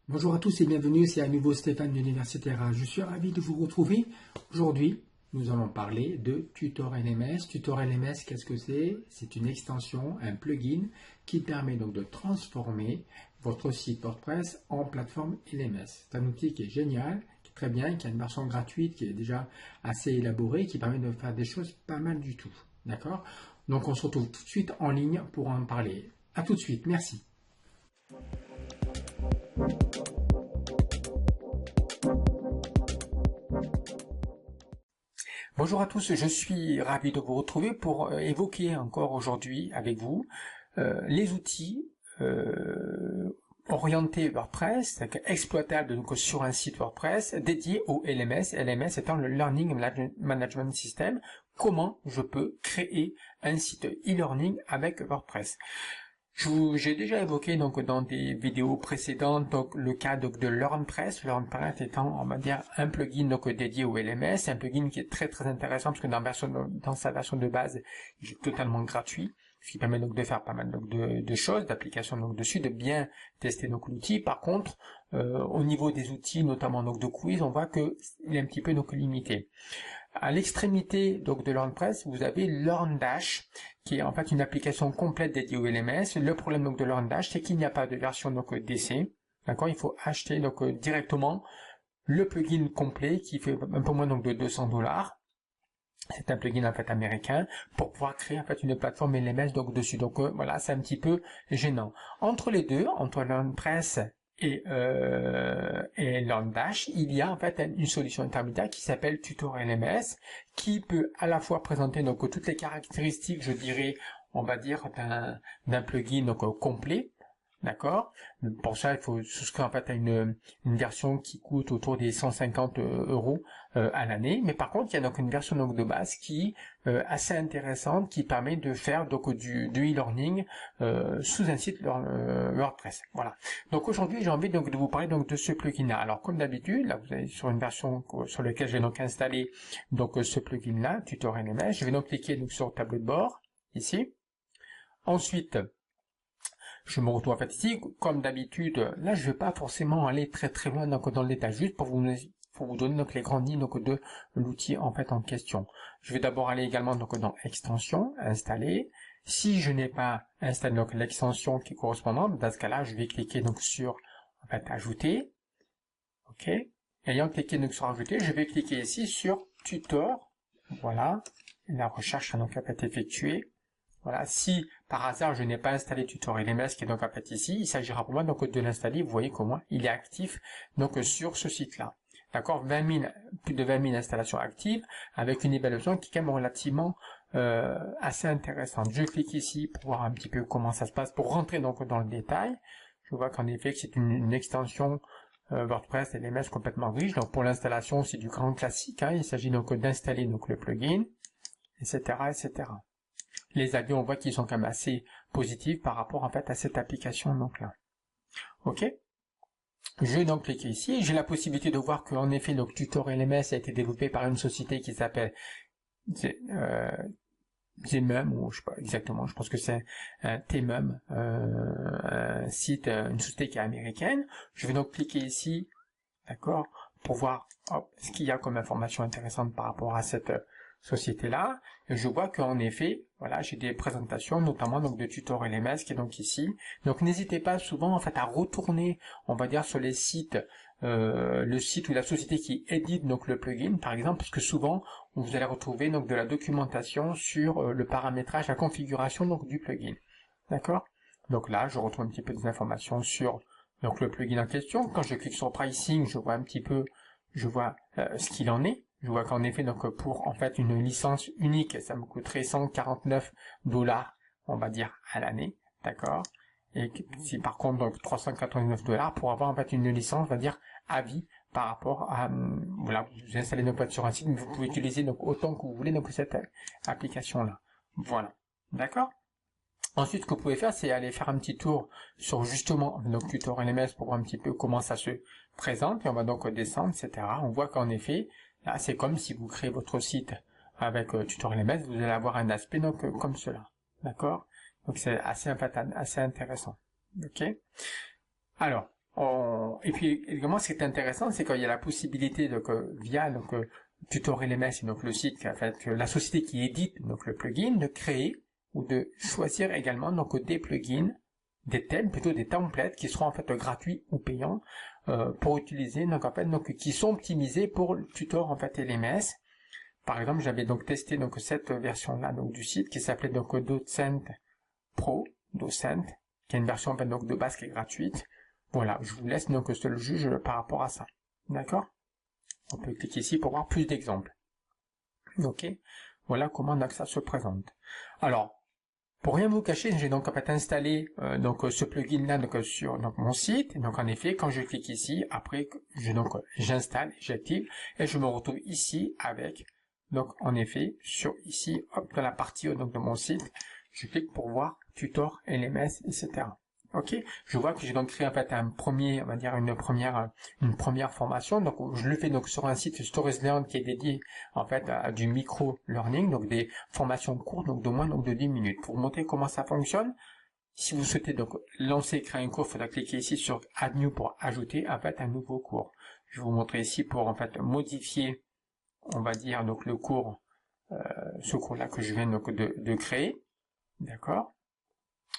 Bonjour à tous et bienvenue, c'est à nouveau Stéphane de l'Universitaire. Je suis ravi de vous retrouver. Aujourd'hui, nous allons parler de Tutor LMS. Tutor LMS, qu'est-ce que c'est? C'est une extension, un plugin qui permet donc de transformer votre site WordPress en plateforme LMS. C'est un outil qui est génial, qui est très bien, qui a une version gratuite, qui est déjà assez élaborée, qui permet de faire des choses pas mal du tout. D'accord? Donc on se retrouve tout de suite en ligne pour en parler. À tout de suite, merci. Bonjour à tous, je suis ravi de vous retrouver pour évoquer encore aujourd'hui avec vous les outils orientés WordPress, exploitables donc sur un site WordPress dédié au LMS, LMS étant le Learning Management System. Comment je peux créer un site e-learning avec WordPress? J'ai déjà évoqué donc dans des vidéos précédentes donc le cas donc de LearnPress. LearnPress étant on va dire un plugin donc dédié au LMS, un plugin qui est très intéressant parce que dans sa version de base il est totalement gratuit, ce qui permet donc de faire pas mal donc de choses, d'applications donc dessus, de bien tester donc l'outil. Par contre, au niveau des outils, notamment donc de quiz, on voit que il est un petit peu donc limité. À l'extrémité donc de LearnPress, vous avez LearnDash, qui est en fait une application complète dédiée au LMS. Le problème donc de LearnDash, c'est qu'il n'y a pas de version donc d'essai. D'accord, il faut acheter donc directement le plugin complet qui fait un peu moins donc de 200 $. C'est un plugin en fait américain pour pouvoir créer en fait une plateforme LMS donc dessus. Donc voilà, c'est un petit peu gênant. Entre les deux, entre LearnPress et LearnDash, il y a en fait une solution intermédiaire qui s'appelle Tutor LMS, qui peut à la fois présenter donc toutes les caractéristiques, je dirais, on va dire d'un plugin donc complet. D'accord. Pour ça, il faut souscrire en fait à une version qui coûte autour des 150 € à l'année. Mais par contre, il y a donc une version donc de base qui est assez intéressante, qui permet de faire donc du e-learning sous un site WordPress. Voilà. Donc aujourd'hui, j'ai envie donc de vous parler donc de ce plugin-là. Alors comme d'habitude, là vous avez sur une version sur laquelle j'ai donc installé donc ce plugin-là, Tutor LMS. Je vais donc cliquer donc sur tableau de bord ici. Ensuite, je me retrouve en fait ici, comme d'habitude, là je ne vais pas forcément aller très loin donc, dans le détail, juste pour vous donner donc les grandes lignes donc, de l'outil en fait en question. Je vais d'abord aller également donc dans extension, installer. Si je n'ai pas installé donc l'extension qui est correspondante, dans ce cas-là, je vais cliquer donc sur en fait ajouter. OK. Ayant cliqué donc sur ajouter, je vais cliquer ici sur tutor. Voilà. La recherche a donc été effectuée. Voilà, si par hasard je n'ai pas installé Tutor LMS qui est donc en fait ici, il s'agira pour moi donc de l'installer. Vous voyez comment il est actif donc sur ce site-là. D'accord, plus de 20 000 installations actives avec une évaluation qui est quand même relativement assez intéressante. Je clique ici pour voir un petit peu comment ça se passe, pour rentrer donc dans le détail. Je vois qu'en effet que c'est une extension WordPress LMS complètement riche. Donc pour l'installation c'est du grand classique. Hein. Il s'agit donc d'installer donc le plugin, etc., etc. Les avis, on voit qu'ils sont quand même assez positifs par rapport en fait à cette application donc là. Ok. Je vais donc cliquer ici. J'ai la possibilité de voir qu'en effet donc Tutor LMS a été développé par une société qui s'appelle Zemum, ou je sais pas exactement. Je pense que c'est Temum, un site, une société qui est américaine. Je vais donc cliquer ici, d'accord, pour voir ce qu'il y a comme information intéressante par rapport à cette société-là, et je vois qu'en effet, voilà, j'ai des présentations, notamment donc de Tutor LMS qui est donc ici. Donc n'hésitez pas souvent en fait à retourner, on va dire sur les sites, le site ou la société qui édite donc le plugin, par exemple, parce que souvent vous allez retrouver donc de la documentation sur le paramétrage, la configuration donc du plugin. D'accord? Donc là, je retrouve un petit peu des informations sur donc le plugin en question. Quand je clique sur pricing, je vois un petit peu, je vois ce qu'il en est. Je vois qu'en effet, donc pour en fait une licence unique, ça me coûterait 149 $, on va dire, à l'année, d'accord. Et si par contre donc 399 $ pour avoir en fait une licence, on va dire à vie par rapport à voilà, vous installez donc pas sur un site, mais vous pouvez utiliser donc autant que vous voulez donc cette application là. Voilà, d'accord. Ensuite, ce que vous pouvez faire, c'est aller faire un petit tour sur justement donc Tutor LMS pour voir un petit peu comment ça se présente. Et on va donc descendre, etc. On voit qu'en effet, là, c'est comme si vous créez votre site avec Tutor LMS, vous allez avoir un aspect donc comme cela. D'accord? Donc c'est assez intéressant. Ok? Alors, Et puis également, ce qui est intéressant, c'est qu'il y a la possibilité donc via donc Tutor LMS, donc le site, en fait, la société qui édite donc le plugin, de créer ou de choisir également donc des plugins, des thèmes, plutôt des templates qui seront en fait gratuits ou payants pour utiliser donc en fait donc qui sont optimisés pour le Tutor en fait LMS. Par exemple, j'avais donc testé donc cette version là donc du site qui s'appelait donc Docent Pro, Docent, qui est une version en fait donc de base qui est gratuite. Voilà, je vous laisse donc seul juge par rapport à ça. D'accord? On peut cliquer ici pour voir plus d'exemples. Ok, voilà comment donc ça se présente. Alors, pour rien vous cacher, j'ai donc en fait installé donc ce plugin là donc sur donc mon site. Donc en effet, quand je clique ici, après j'installe, j'active et je me retrouve ici avec donc en effet sur ici hop dans la partie donc de mon site, je clique pour voir tutor LMS etc. Ok, je vois que j'ai donc créé en fait un premier, on va dire une première formation. Donc je le fais donc sur un site StoriesLearn qui est dédié en fait à du micro learning, donc des formations courtes, donc de moins donc de 10 minutes. Pour vous montrer comment ça fonctionne, si vous souhaitez donc lancer, créer un cours, il faudra cliquer ici sur Add New pour ajouter en fait un nouveau cours. Je vais vous montrer ici pour en fait modifier, on va dire donc le cours, ce cours-là que je viens donc de créer, d'accord.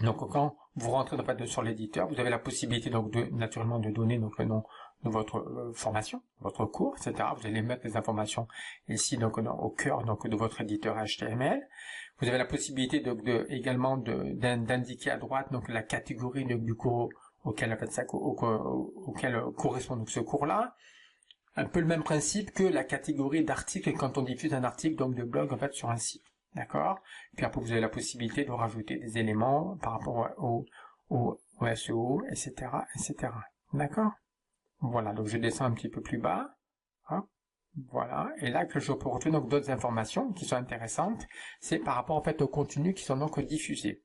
Donc quand vous rentrez en fait, sur l'éditeur, vous avez la possibilité donc naturellement de donner donc le nom de votre formation, votre cours, etc. Vous allez mettre les informations ici donc au cœur donc de votre éditeur HTML. Vous avez la possibilité également d'indiquer à droite donc la catégorie du cours auquel correspond donc ce cours-là. Un peu le même principe que la catégorie d'article quand on diffuse un article donc de blog en fait sur un site. D'accord. Puis après, vous avez la possibilité de rajouter des éléments par rapport au SEO, etc., etc. D'accord. Voilà. Donc, je descends un petit peu plus bas. Hop. Voilà. Et là, que je peux retrouver donc d'autres informations qui sont intéressantes, c'est par rapport en fait aux contenus qui sont donc diffusés.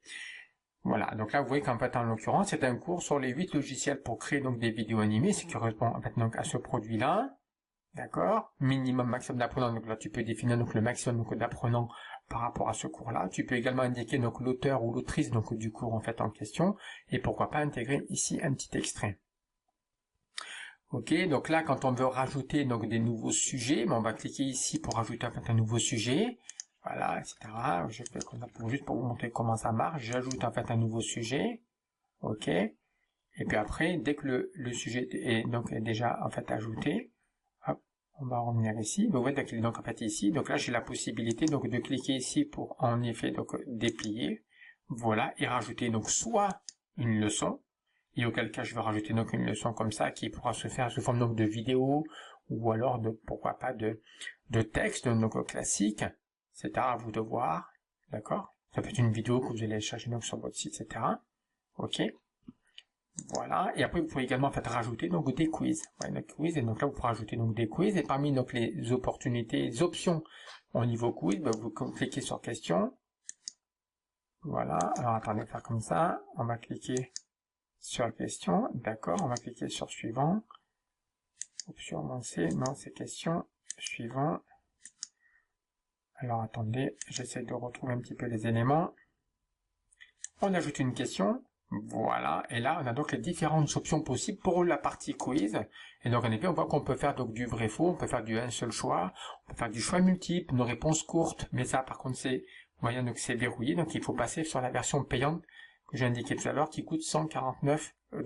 Voilà. Donc là, vous voyez qu'en fait, en l'occurrence, c'est un cours sur les 8 logiciels pour créer donc des vidéos animées, ce qui correspond en fait donc à ce produit-là. D'accord. Minimum, maximum d'apprenants. Donc là, tu peux définir donc le maximum d'apprenants par rapport à ce cours-là. Tu peux également indiquer donc l'auteur ou l'autrice donc du cours en fait en question et pourquoi pas intégrer ici un petit extrait. Ok, donc là quand on veut rajouter donc des nouveaux sujets, on va cliquer ici pour rajouter en fait un nouveau sujet, voilà, etc. Je fais comme ça juste pour vous montrer comment ça marche. J'ajoute en fait un nouveau sujet, ok. Et puis après, dès que le sujet est donc déjà en fait ajouté, hop, on va revenir ici. Vous voyez qu'il est donc en fait ici. Donc là, j'ai la possibilité donc de cliquer ici pour en effet donc déplier. Voilà, et rajouter donc soit une leçon, et auquel cas je vais rajouter donc une leçon comme ça qui pourra se faire sous forme donc de vidéo ou alors de pourquoi pas de texte donc classique, etc. À vous de voir, d'accord. Ça peut être une vidéo que vous allez chercher donc sur votre site, etc. Ok. Voilà, et après vous pouvez également en fait rajouter donc des quiz. Voilà, quiz, et donc là vous pourrez rajouter donc des quiz, et parmi donc les opportunités, les options au niveau quiz, vous cliquez sur question. Voilà, alors attendez, faire comme ça, on va cliquer sur question, d'accord, on va cliquer sur suivant. Option avancée, non c'est question, suivant. Alors attendez, j'essaie de retrouver un petit peu les éléments. On ajoute une question. Voilà, et là on a donc les différentes options possibles pour la partie quiz. Et donc en effet on voit qu'on peut faire donc du vrai faux, on peut faire du un seul choix, on peut faire du choix multiple, nos réponses courtes, mais ça par contre c'est moyen donc c'est verrouillé, donc il faut passer sur la version payante que j'ai indiqué tout à l'heure qui coûte 149 $.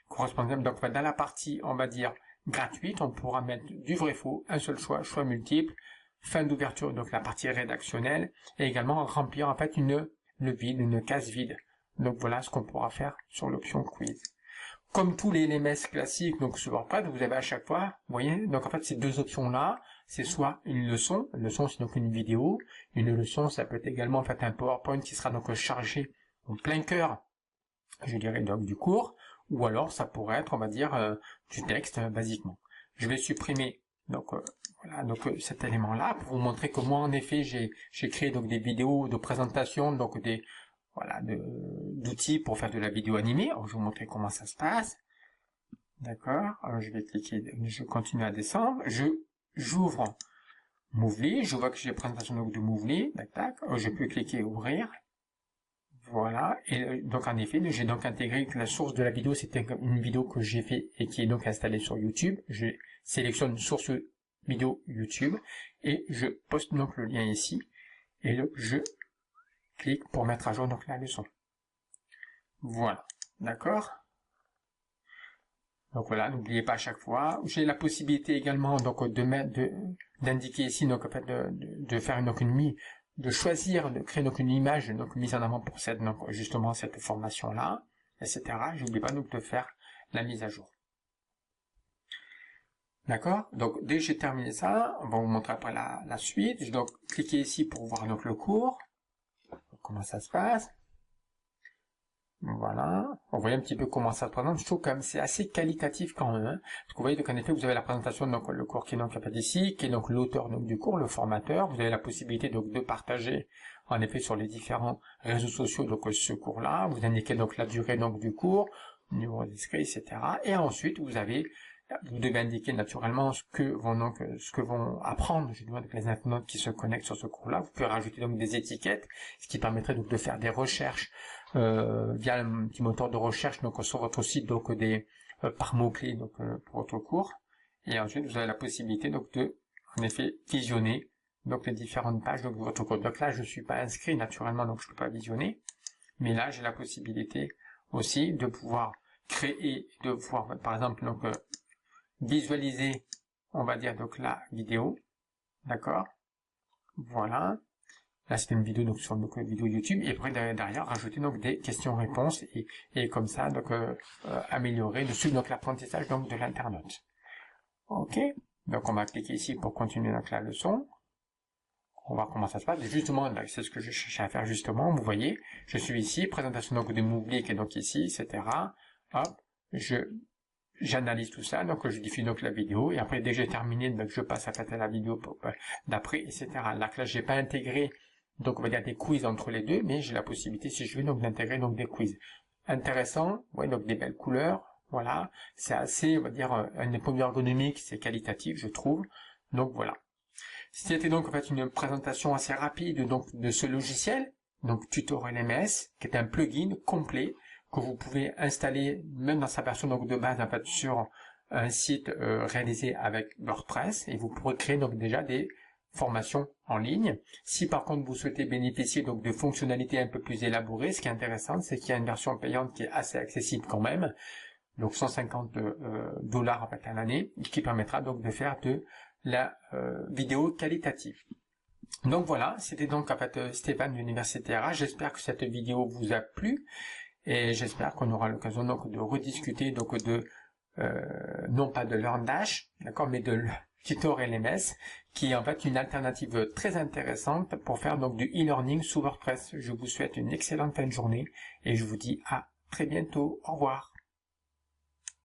Correspondant donc dans la partie on va dire gratuite, on pourra mettre du vrai faux, un seul choix, choix multiple, fin d'ouverture donc la partie rédactionnelle, et également remplir en fait le vide, une case vide. Donc voilà ce qu'on pourra faire sur l'option quiz. Comme tous les LMS classiques, donc sur WordPress, vous avez à chaque fois, vous voyez, donc en fait ces deux options-là, c'est soit une leçon c'est donc une vidéo, une leçon ça peut être également en fait un PowerPoint qui sera donc chargé en plein cœur, je dirais donc du cours, ou alors ça pourrait être, on va dire, du texte basiquement. Je vais supprimer donc voilà donc cet élément-là pour vous montrer que moi en effet j'ai créé donc des vidéos de présentation donc des voilà, d'outils pour faire de la vidéo animée. Alors, je vais vous montrer comment ça se passe. D'accord. Alors, je vais cliquer, je continue à descendre. J'ouvre Moovly. Je vois que j'ai la présentation de Moovly. Tac, tac. Alors, je peux cliquer ouvrir. Voilà, et donc en effet, j'ai donc intégré que la source de la vidéo, c'était une vidéo que j'ai fait et qui est donc installée sur YouTube. Je sélectionne une source vidéo YouTube et je poste donc le lien ici et donc je clique pour mettre à jour donc la leçon. Voilà, d'accord. Donc voilà, n'oubliez pas à chaque fois. J'ai la possibilité également donc d'indiquer ici donc en fait de faire donc de choisir de créer donc une image donc mise en avant pour cette donc justement cette formation là, etc. J'oublie pas donc de faire la mise à jour. D'accord. Donc dès que j'ai terminé ça, on va vous montrer après la suite. Je vais donc cliquer ici pour voir donc le cours. Comment ça se passe. Voilà, vous voyez un petit peu comment ça se présente. Je trouve quand même c'est assez qualitatif quand même. Hein. Parce que vous voyez donc en effet vous avez la présentation donc le cours qui est donc ici, qui est donc l'auteur donc du cours, le formateur. Vous avez la possibilité donc de partager en effet sur les différents réseaux sociaux donc ce cours-là. Vous indiquez donc la durée donc du cours, numéro d'inscrit, etc. Et ensuite vous devez indiquer naturellement ce que vont apprendre justement les internautes qui se connectent sur ce cours-là. Vous pouvez rajouter donc des étiquettes, ce qui permettrait donc de faire des recherches via un petit moteur de recherche donc sur votre site donc par mots-clés donc pour votre cours. Et ensuite vous avez la possibilité donc de en effet visionner donc les différentes pages donc de votre cours. Donc là je suis pas inscrit naturellement donc je peux pas visionner, mais là j'ai la possibilité aussi de pouvoir créer, de pouvoir par exemple donc visualiser, on va dire donc la vidéo, d'accord. Voilà. Là, c'est une vidéo donc sur notre vidéo YouTube et après derrière rajouter donc des questions-réponses et comme ça donc améliorer suivre donc l'apprentissage donc de l'internaute. Ok. Donc on va cliquer ici pour continuer donc la leçon. On va voir comment ça se passe. Justement, c'est ce que je cherchais à faire justement. Vous voyez, je suis ici, présentation donc des mots-clés qui est donc ici, etc. Hop, j'analyse tout ça, donc je diffuse donc la vidéo, et après dès que j'ai terminé, donc je passe à la vidéo d'après, etc. Là, j'ai pas intégré, donc on va dire des quiz entre les deux, mais j'ai la possibilité, si je veux, donc d'intégrer donc des quiz. Intéressant, ouais, donc des belles couleurs, voilà, c'est assez, on va dire, un point de vue ergonomique, c'est qualitatif, je trouve, donc voilà. C'était donc en fait une présentation assez rapide donc de ce logiciel, donc TutorLMS, qui est un plugin complet, que vous pouvez installer même dans sa version donc de base en fait sur un site réalisé avec WordPress et vous pourrez créer donc déjà des formations en ligne. Si par contre vous souhaitez bénéficier donc de fonctionnalités un peu plus élaborées, ce qui est intéressant c'est qu'il y a une version payante qui est assez accessible quand même, donc 150 $ en fait à l'année, qui permettra donc de faire de la vidéo qualitative. Donc voilà, c'était donc en fait Stéphane de l'Université RH. J'espère que cette vidéo vous a plu. Et j'espère qu'on aura l'occasion donc de rediscuter donc de non pas de LearnDash, d'accord, mais de TutorLMS, qui est en fait une alternative très intéressante pour faire donc du e-learning sous WordPress. Je vous souhaite une excellente fin de journée et je vous dis à très bientôt. Au revoir.